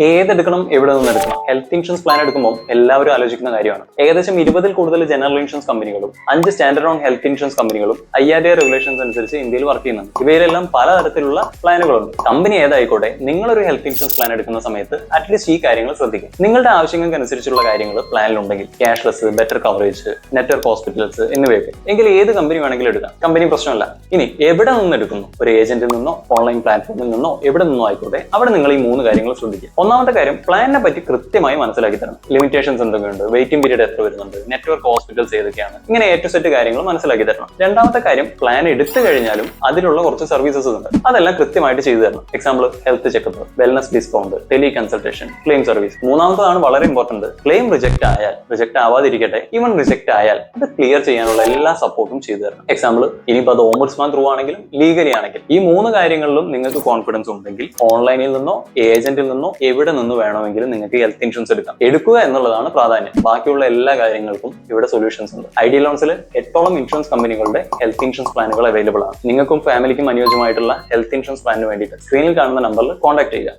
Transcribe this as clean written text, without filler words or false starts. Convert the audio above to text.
ഏതെടുക്കണം, എവിടെ നിന്ന് എടുക്കണം? ഹെൽത്ത് ഇൻഷുറൻസ് പ്ലാൻ എടുക്കുമ്പോൾ എല്ലാവരും ആലോചിക്കുന്ന കാര്യമാണ്. ഏകദേശം 20-ൽ കൂടുതൽ ജനറൽ ഇൻഷുറൻസ് കമ്പനികളും 5 സ്റ്റാൻഡേർഡ് ഓൺ ഹെൽത്ത് ഇൻഷുറൻസ് കമ്പനികളും IRDAI റെഗുലേഷൻസ് അനുസരിച്ച് ഇന്ത്യയിൽ വർക്ക് ചെയ്യുന്നുണ്ട്. ഇവയിലെല്ലാം പലതരത്തിലുള്ള പ്ലാനുകളുണ്ട്. കമ്പനി ഏതായിക്കോട്ടെ, നിങ്ങളൊരു ഹെൽത്ത് ഇൻഷുറൻസ് പ്ലാൻ എടുക്കുന്ന സമയത്ത് അറ്റ്ലീസ്റ്റ് ഈ കാര്യങ്ങൾ ശ്രദ്ധിക്കും. നിങ്ങളുടെ ആവശ്യങ്ങൾക്ക് അനുസരിച്ചുള്ള കാര്യങ്ങൾ പ്ലാനിലുണ്ടെങ്കിൽ cashless, better coverage, network hospitals എന്നിവയൊക്കെ, എങ്കിൽ ഏത് കമ്പനി വേണമെങ്കിലും എടുക്കാം. കമ്പനി പ്രശ്നമല്ല. ഇനി എവിടെ നിന്ന് എടുക്കുന്നു? ഒരു ഏജന്റിൽ നിന്നോ ഓൺലൈൻ പ്ലാറ്റ്ഫോമിൽ നിന്നോ എവിടെ നിന്നോ ആയിക്കോട്ടെ, അവിടെ നിങ്ങൾ ഈ 3 കാര്യങ്ങൾ ശ്രദ്ധിക്കുക. ഒന്നാമത്തെ കാര്യം, പ്ലാനിനെ പറ്റി കൃത്യമായി മനസ്സിലാക്കി തരണം. ലിമിറ്റേഷൻസ് എന്തൊക്കെയുണ്ട്, വെയിറ്റിംഗ് പീരീഡ് എത്ര വരുന്നുണ്ട്, നെറ്റ്വർക്ക് ഹോസ്പിറ്റൽസ് ഏതൊക്കെയാണ്, ഇങ്ങനെ A to Z കാര്യങ്ങൾ മനസ്സിലാക്കി തരണം. രണ്ടാമത്തെ കാര്യം, പ്ലാൻ എടുത്തു കഴിഞ്ഞാലും അതിലുള്ള കുറച്ച് സർവീസസ് ഉണ്ട്, അതെല്ലാം കൃത്യമായിട്ട് ചെയ്തു തരണം. Example, health checkup, wellness discount, tele consultation, claim service. മൂന്നാമതാണ് വളരെ ഇമ്പോർട്ടന്റ്, ക്ലെയിം റിജക്ട് ആയാൽ, റിജക്ട് ആവാതിരിക്കട്ടെ, ഈവൻ റിജക്ട് ആയാൽ അത് ക്ലിയർ ചെയ്യാനുള്ള എല്ലാ സപ്പോർട്ടും ചെയ്തു തരണം. എക്സാമ്പിൾ, ഇനിയിപ്പോൾ അത് ഓംബുഡ്സ്മാൻ ത്രൂ ആണെങ്കിലും ലീഗലി ആണെങ്കിലും, ഈ 3 കാര്യങ്ങളിലും നിങ്ങൾക്ക് കോൺഫിഡൻസ് ഉണ്ടെങ്കിൽ ഓൺലൈനിൽ നിന്നോ ഏജന്റിൽ നിന്നോ എവിടെ നിന്ന് വേണമെങ്കിലും നിങ്ങൾക്ക് ഹെൽത്ത് ഇൻഷുറൻസ് എടുക്കാം. എടുക്കുക എന്നുള്ളതാണ് പ്രാധാന്യം. ബാക്കിയുള്ള എല്ലാ കാര്യങ്ങൾക്കും ഇവിടെ സൊല്യൂഷൻസ് ഉണ്ട്. ഐഡിയ ലോൺസിൽ 8ഓളം ഇൻഷുറൻസ് കമ്പനികളുടെ ഹെൽത്ത് ഇൻഷുറൻസ് പ്ലാനുകൾ അവൈലബിൾ ആണ്. നിങ്ങൾക്കും ഫാമിലിക്കും അനുയോജ്യമായിട്ടുള്ള ഹെൽത്ത് ഇൻഷുറൻസ് പ്ലാനിന് വേണ്ടിയിട്ട് സ്ക്രീനിൽ കാണുന്ന നമ്പറിൽ കോൺടാക്ട് ചെയ്യുക.